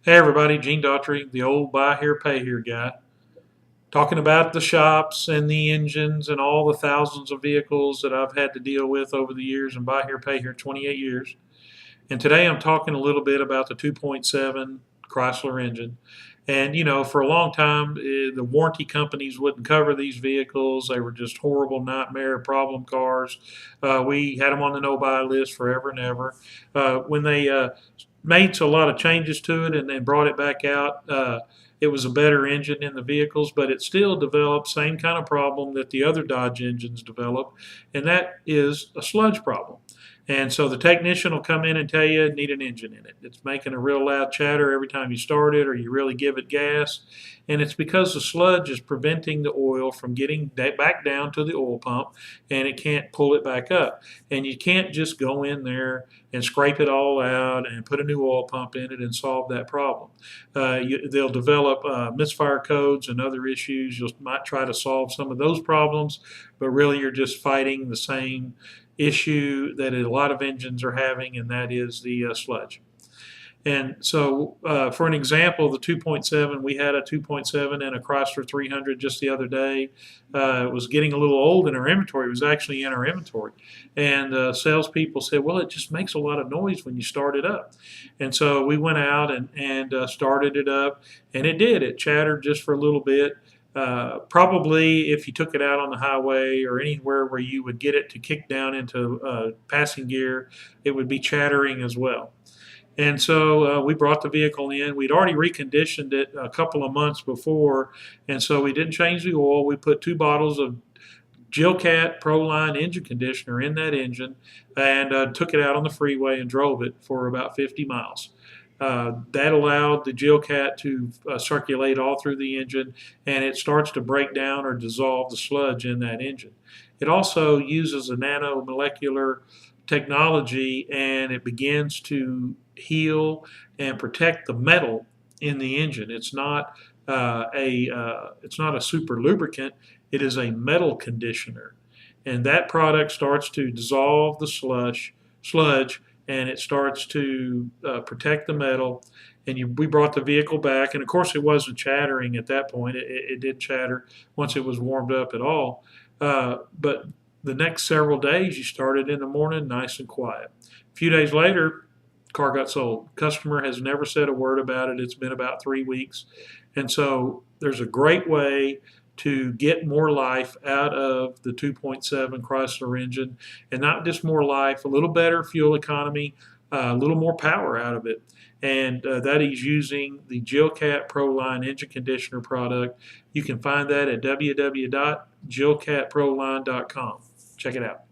Hey everybody, Gene Daughtry, the old buy here, pay here guy, talking about the shops and the engines and all the thousands of vehicles that I've had to deal with over the years and buy here, pay here 28 years. And today I'm talking a little bit about the 2.7 Chrysler engine. And for a long time, the warranty companies wouldn't cover these vehicles. They were just horrible, nightmare, problem cars. We had them on the no-buy list forever and ever. When they made a lot of changes to it and then brought it back out, it was a better engine in the vehicles, but it still developed same kind of problem that the other Dodge engines develop, and that is a sludge problem. And so the technician will come in and tell you it need an engine in it. It's making a real loud chatter every time you start it or you really give it gas. And it's because the sludge is preventing the oil from getting back down to the oil pump, and it can't pull it back up. And you can't just go in there and scrape it all out and put a new oil pump in it and solve that problem. They'll develop misfire codes and other issues. You might try to solve some of those problems, but really you're just fighting the same issue that a lot of engines are having, and that is the sludge. And so, for an example, the 2.7, we had a 2.7 and a Chrysler 300 just the other day. It was getting a little old in our inventory. It was actually in our inventory. And salespeople said, well, it just makes a lot of noise when you start it up. And so we went out and started it up, and it did. It chattered just for a little bit. Probably if you took it out on the highway or anywhere where you would get it to kick down into passing gear, it would be chattering as well. And so we brought the vehicle in. We'd already reconditioned it a couple of months before, and so we didn't change the oil. We put 2 bottles of Cat Proline engine conditioner in that engine and took it out on the freeway and drove it for about 50 miles. That allowed the Cat to circulate all through the engine, and it starts to break down or dissolve the sludge in that engine. It also uses a nanomolecular technology, and it begins to heal and protect the metal in the engine. It's not a super lubricant. It is a metal conditioner, and that product starts to dissolve the sludge, and it starts to protect the metal. And we brought the vehicle back, and of course it wasn't chattering at that point. It did chatter once it was warmed up at all. But the next several days, you started in the morning nice and quiet. A few days later, the car got sold. Customer has never said a word about it. It's been about 3 weeks. And so there's a great way to get more life out of the 2.7 Chrysler engine, and not just more life, a little better fuel economy, a little more power out of it. And that is using the Cat Proline engine conditioner product. You can find that at www.jillcatproline.com. Check it out.